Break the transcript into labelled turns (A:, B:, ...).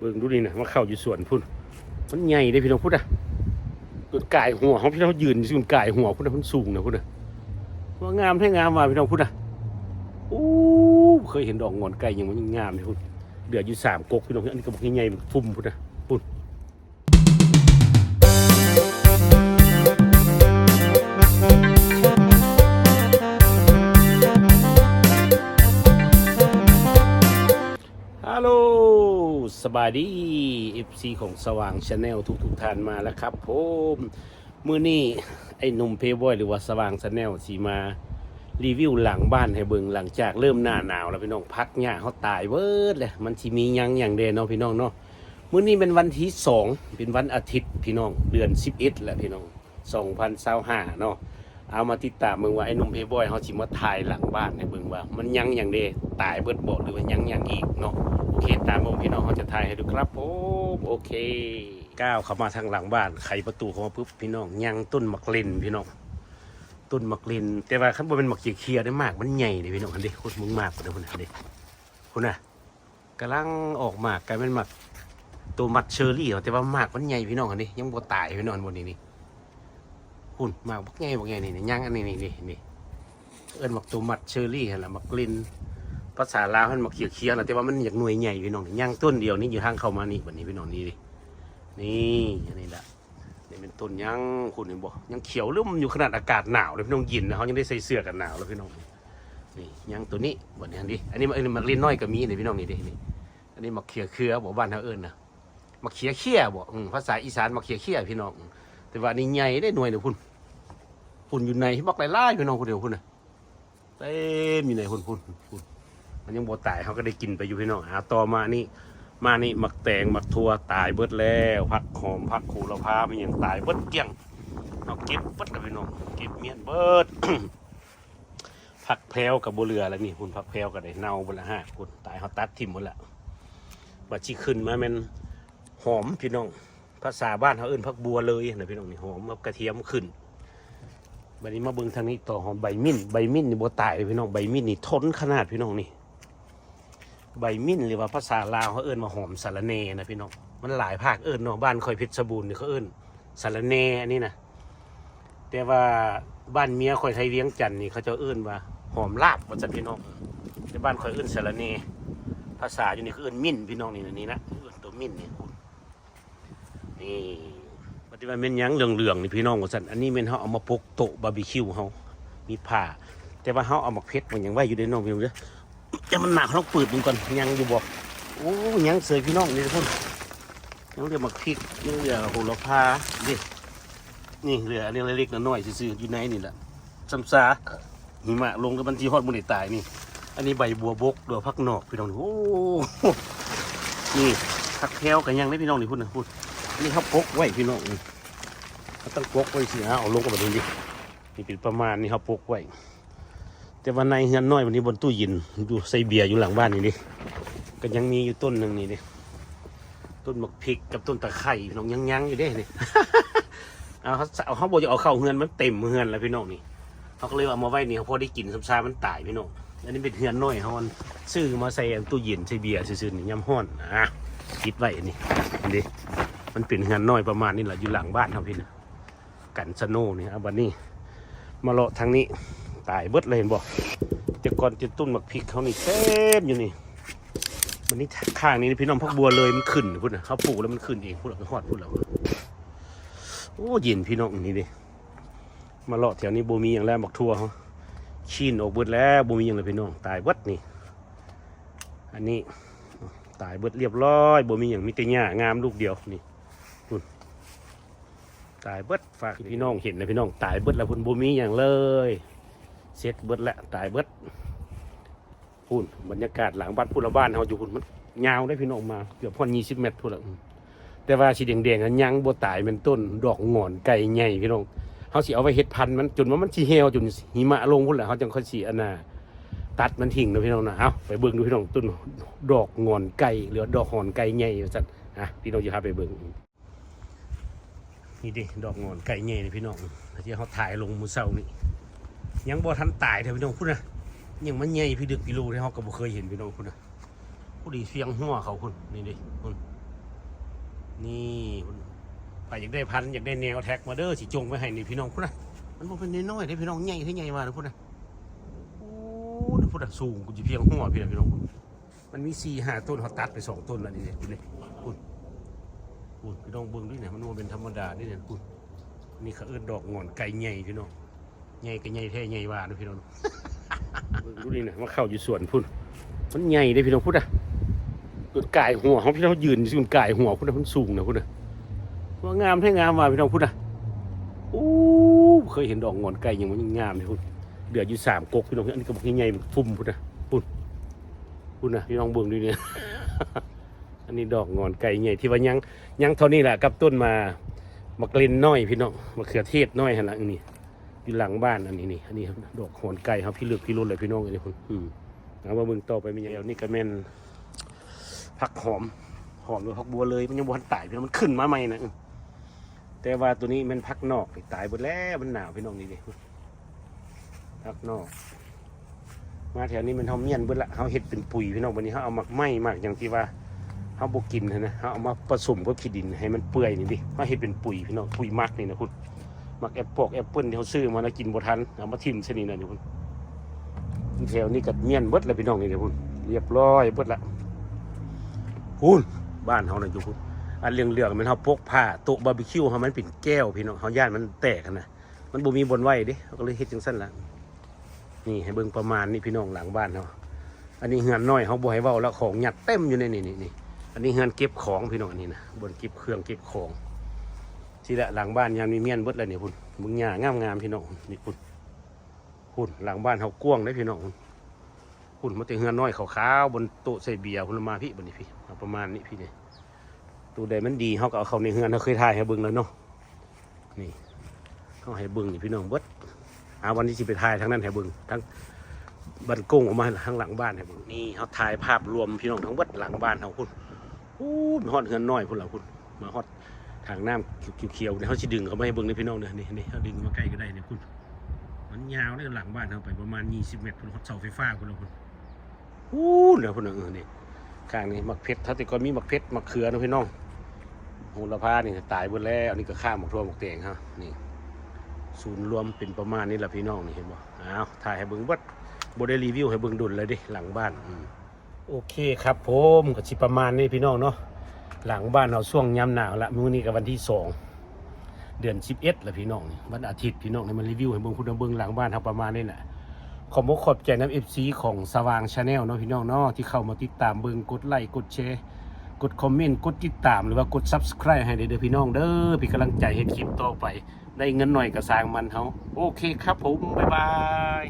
A: บิ่งดูนี่นะมาเข้าอยู่สวนพุ่นมันใหญ่ได้พี่น้องพุ่นอ่ะต้นกายหัวเขาพี่น้องยืนอยู่ต้นกายหัวพุ่นนะมันสูงนะพุ่นอ่ะว่างามแท้งามว่ะพี่น้องพุ่นอ่ะโอ้เคยเห็นดอกงอนไก่ยังมันงามเลยพุ่นเดือดอยู่3 ก๊กพี่น้องอันนี้ก็บอกใหญ่ๆทุ่มพุ่นอ่ะพุ่นฮัลโหลสบายดี FC ของสว่างชาแนลทุกท่านมาแล้วครับผมมื้อนี้ไอ้หนุ่มเพย์บอยหรือว่าสว่างชาแนลสีมารีวิวหลังบ้านให้เบิ่งหลังจากเริ่มหน้าหนาวแล้วพี่น้องพักหญ้าเขาตายเบิดเลยมันสิมียังอย่างเดนเนาะพี่น้องเนาะมื้อนี้เป็นวันที่2เป็นวันอาทิตย์พี่น้องเดือน11แล้วพี่น้อง2025เนาะเอามาติดตามเบิ่งว่าไอ้หนุ่มเพย์บอยเขาสิมาถ่ายหลังบ้านให้เบิ่งว่ามันยังอย่างเดตายเบิดบ่หรือว่ายังอย่างอีกเนาะโอเคตามผมพี่น้องเขาจะถ่ายให้ดูครับผมโอเคก้าวเข้ามาทางหลังบ้านไขประตูเข้ามาปุ๊บพี่น้องยังต้นมักเล่นพี่น้องต้นมักเล่นแต่ว่าขั้นบนเป็นมักเขียวได้มากมันใหญ่เลยพี่น้องอันนี้โคตรมึงมากกว่าเดิมอันนี้คุณน่ะกำลังออกมากกลายเป็นมักตัวมัดเชอร์รี่แต่ว่ามากมันใหญ่พี่น้องอันนี้ยังบ่ตายพี่น้องบนนี้นี่คุณมากบักใหญ่นี่ยังอันนี้นี่เอิ้นมักตัวมัดเชอร์รี่อะไรมักเล่นภาษาลาวมันมักเขียวนะแต่ว่ามันอยากหน่วยใหญ่พี่น้องย่างต้นเดียวนี่อยู่ทางเข้ามานี่วันนี้พี่น้องนี่ดินี่อันนี้แหละนี่เป็นต้นย่างคุณเห็นบ่ยังเขียวเริ่มอยู่ขนาดอากาศหนาวเลยพี่น้องยินนะเขายังได้ใส่เสื้อกันหนาวแล้วพี่น้องนี่ย่างตัวนี้วันนี้อันนี้มันเล่นน้อยกับมีนี่พี่น้องนี่ดินี่อันนี้มักเขียวบอกบ้านเขาเอิ้นนะมักเขี้ยบอกภาษาอีสานมักเขี้ยพี่น้องแต่ว่านี่ใหญ่ได้หน่วยเดียวคุณอยู่ในมักไล่พี่น้องคนเดียวคุณน่ะเต็มอยู่ในคุณมันยังบ่ตายเขาก็ได้กินไปอยู่พี่น้องต่อมานี่หมักแตงหมักทั่วตายเบิดแล้วผักหอมผักขูดละพามันยังตายเบิดเกลี้ยงเอาเก็บเบิดแล้วพี่น้องเก็บเมียนเบิด ผักแพรวกับบัวเรือแล้วนี่คุณผักแพรวกับได้เน่าหมดละคุณตายเขาตัดทิ่มหมดแล้วบัดชีขึ้นมาเป็นหอมพี่น้องภาษาบ้านเขาเอิ้นผักบัวเลยนะพี่น้องนี่หอมกับกระเทียมขึ้นบัดนี้มาเบิ่งทางนี้ต่อหอมใบมิ้นนี่บัวตายเลยพี่น้องใบมิ้นนี่ทนขนาดพี่น้องนี่ใบมิ้นหรือว่าภาษาลาวเขาเอิ้นมาหอมสาระเนนะพี่น้องมันหลายภาคเอิ้นเนาะบ้านคอยเพชรบูรณ์นี่เขาเอิ้นสาระเนอันนี้นะแต่ว่าบ้านเมียคอยไทยเวียงจันทน์นี่เขาจะเอิ้นว่าหอมลาบว่าจันพี่น้องแต่บ้านคอยเอิ้นสาระเนภาษาอยู่นี่เขาเอิ้นมิ้นพี่น้องนี่นะเอิ้นตัวมิ้นนี่คุณนี่ปฏิบัติเป็นยังเหลืองนี่พี่น้องว่าจันอันนี้เป็นเขาเอามาปกโต๊ะบาร์บีคิวเขามีผ้าแต่ว่าเขาเอามาเพชรมันยังไว้อยู่ในน้องพี่น้องเด้อจะมันหนักเขาต้องเปิดมันก่อนยังอยู่บอกโอ้ยังเสยพี่น้องนี่ทุกคนยังเรียกมาพริกยังเรียกโหระพาดินี่เรืออันนี้เล็กๆน้อยๆซื่อๆอยู่ในนี่แหละซ้ำซาหิมะลงกับมันจีฮอดมันได้ตายนี่อันนี้ใบบัวบกดอกพักนอกพี่น้องโอ้นี่พักแถวกันยังได้พี่น้องนี่พูดนี่เขาปกไว้พี่น้องเขาต้องปกไว้สิเอาลงกับมันดินี่เป็นประมาณนี้เขาปกไว้แต่วันในเงินน้อยวันนี้บนตู้เย็นดูใส่เบียร์อยู่หลังบ้านนี่ดิก็ยังมีอยู่ต้นหนึ่งนี่ดิต้นมะพริกกับต้นตะไคร้พี่น้องยังอยู่ได้นี่ เขาบอกจะเอาเข้าเฮือนมันเต็มเฮือนแล้วพี่น้องนี่เขาก็เลยเอามาไว้นี่เขาพอได้กินซ้ำๆมันตายพี่น้องอันนี้เป็นเฮือนน้อยเขาซื้อมาใส่ตู้เย็นใส่เบียร์ซื้อๆนี่ย่ำห้อนคิดไว้นี่ดิมันเป็นเฮือนน้อยประมาณนี้แหละอยู่หลังบ้านเขาพี่นะกันสโน่นี่เอาบันนี้มาเลาะทางนี้ตายเบิดเลยเห็นบ่แต่ก่อนจะต้นหมักพริกเขานี่เต็มอยู่นี่วันนี้ข้างนี้พี่น้องพักบัวเลยมันขึ้นพูดนะเขาปลูกแล้วมันขึ้นเองพูดแล้วไปหอดพูดแล้วโอ้เย็นพี่น้องนี่ดิมาเลาะแถวนี้โบมีอย่างแรกบักทั่วเขาชีนออกเบิดแล้วโบมีอย่างไรพี่น้องตายเบิดนี่อันนี้ตายเบิดเรียบร้อยโบมีอย่างมิเตญ่างามลูกเดียวนี่พุ่นตายเบิดฝากพี่น้องเห็นนะพี่น้องตายเบิดแล้วพุ่นโบมีอย่างเลยเสร็จเบิดแล้วตายเบิดพุ่นบรรยากาศหลังบ้านพูดละบ้านเขาอยู่พุ่นมันยาวได้พี่น้องมาเกือบพอ20 เมตรพูดละแต่ว่าสีแดงๆยังบัวตายเป็นต้นดอกงอนไก่ใหญ่พี่น้องเขาสิเอาไว้เฮ็ดพันธุ์มันจนว่ามันสีเหี่ยวจนหิมะลงพุ่นแหละเขาจังค่อยสีอันน่ะตัดมันทิ้งนะพี่น้องนะเอาไปเบิ่งดูพี่น้องต้นดอกงอนไก่หรือดอกหอนไก่ใหญ่จัดพี่น้องจะพาไปเบิ่งนี่ดิดอกงอนไก่ใหญ่เลยพี่น้องที่เขาถ่ายลงมือเศร้านี่ยังบ่ทันตายเถอะพี่น้องพูดนะยังมันใหญ่พี่ดึกพี่รู้ที่เขาก็บ่เคยเห็นพี่น้องพูดนะผู้ดีเสียงหัวเขาคุณนี่ดิคุณ นี่ไปอยากได้พันอยากได้แนวแท็กมาเด้อสิจงไว้ให้นี่พี่น้องพุ่นนะมันบ่เป็นน้อยๆเด้พี่น้องใหญ่ที่ใหญ่มาพุ่นนะโอ้พุ่นนะสูงกูจะเพียงหัวพี่น้องมันมี4-5 ต้นเขาตัดไป2 ต้นแล้วนี่คุณนี่คุณพี่น้องเบิ่งด้วยเนี่ยมันว่าเป็นธรรมดาด้วยเนี่ยคุณนี่เขาเอิ้นดอกงอนไก่ใหญ่พี่น้องใหญ่ก็ใหญ่แท้ใหญ่ว่านะพี่น้องเบิ่งดูนี่นะมันเข้าอยู่สวนพุ่นมันใหญ่ได้พี่น้องพุ่นนะต้นไก่หัวเขาพี่น้องยืนอยู่ต้นไก่หัวพุ่นนะมันสูงนะพุ่นนะว่างามแท้งามว่าพี่น้องพุ่นนะโอ้เคยเห็นดอกงอนไก่ยังมันงามเลยพุ่นเดือดอยู่3 กกพี่น้องอันนี้ก็บอกใหญ่ๆทุ่มพุ่นนะพุ่นนะพี่น้องเบิ่งดูเนี่ยอันนี้ดอกงอนไก่ใหญ่ที่ว่ายังเท่านี้แหละกับต้นมามะเกล็นน้อยพี่น้องมะเขือเทศน้อยฮะละนี่อยู่หลังบ้านอันนี้ครับดอกงอนไก่ครับพี่เลือกพี่รุ่นเลยพี่น้องเลยคุณเอามาเบิ่งต่อไปมีอย่างเดียวนี่ก็แม่นผักหอมหรือผักบัวเลยมันยังบวนตายพี่น้องมันขึ้นมาใหม่นะแต่ว่าตัวนี้มันผักนอกตายหมดแล้วมันหนาวพี่น้องนี่ดิผักนอกมาแถวนี้มันทำเมี่ยนเบิดละเขาเห็ดเป็นปุ๋ยพี่น้องวันนี้เขาเอาหมักไหม้หมักอย่างที่ว่าเขาบกินนะเขาเอามาผสมกับขี้ดินให้มันเปื่อยนี่ดิเขาเห็ดเป็นปุ๋ยพี่น้องปุ๋ยหมักนี่นะคุณหมักแอปเปิ้ลที่เขาซื้อมาแล้วกินบ่ทันเอามาทิ่มชนิดนั่นนี่คุณแถวนี้ก็เมี่ยนเบิดแล้วพี่น้องนี่นะคุณเรียบร้อยเบิดละคุณบ้านเขาเนี่ยอยู่คุณอันเรื่องมันเขาพกผ้าโต๊ะบาร์บีคิวเขามันเป็นแก้วพี่น้องเขาย่านมันแตกนะมันบ่มีบนไหวดิเขาก็เลยเฮ็ดจังซั่นละนี่ให้เบิ่งประมาณนี้พี่น้องหลังบ้านเขาอันนี้เฮือนน้อยเขาบ่ให้เว้าแล้วของหยัดเต็มอยู่ในนี่อันนี้เฮือนเก็บของพี่น้องอันนี้นะบนเก็บเครื่องเก็บของที่ละหลังบ้านยามมีเมียนเบิดแล้วเนี่ยพุ่นมึงหญ้างามพี่น้องนี่พุ่นหลังบ้านเขากว้างได้พี่น้องพุ่นมาแต่เฮือนน้อยขาวๆบนโต๊ะใส่เบียร์พุ่นมาพี่บนนี้พี่ประมาณนี้พี่เนี่ยตัวใดมันดีเขาก็เอาเข้าในเฮือนเขาเคยถ่ายให้เบิ่งแล้วเนาะนี่เขาให้เบิ่งนี่พี่น้องเบิดวันที่สิไปถ่ายทั้งนั้นให้เบิ่งทั้งบันกุ้งออกมาข้างหลังบ้านให้เบิ่งนี่เขาถ่ายภาพรวมพี่น้องทั้งเบิดหลังบ้านเขาพุ่นมาฮอดเฮือนน้อยพุ่นเราพุ่นมาฮอดทางน้ำเขียวๆเนี่ยเขาสิดึงเขาไม่ให้เบิ่งในพี่น้องเนี่ยนี่เขาดึงมาใกล้ก็ได้เนี่ยพุ่นมันยาวเนี่ยหลังบ้านเขาไปประมาณ20 เมตรพุ่นฮอดเสาไฟฟ้าพุ่นเราพุ่นเนี่ยพุ่นนี่ข้างนี้มักเพชรถ้าแต่ก่อนมีมักเพชรมักเขือนะพี่น้องโหระพานี่ตายหมดแล้วอันนี้ก็ข้ามหมกทั่วหมกแตงฮะนี่ศูนย์รวมเป็นประมาณนี้แหละพี่น้องนี่เห็นบ่ถ่ายให้เบิ่งบัดบ่ได้รีวิวให้เบิ่งดุลเลยดิหลังบ้านโอเคครับผมก็สิประมาณนี้พี่น้องเนาะหลังบ้านเราช่วงยามหนาวละมื้อนี้ก็วันที่2 เดือน 11ละพี่น้องวันอาทิตย์พี่น้องให้มันรีวิวให้เบิ่งคุณเบิ่งหลังบ้านเฮาประมาณนี้แหละขอบใจน้ำ FC ของสว่าง Channel เนาะพี่น้องเนาะที่เข้ามาติดตามเบิ่งกดไลค์กดแชร์กดคอมเมนต์กดติดตามหรือว่ากด Subscribe ให้เด้อพี่น้องเด้อเป็นกำลังใจให้คลิปต่อไปได้เงินหน่อยก็สร้างมันเฮาโอเคครับผมบ๊ายบาย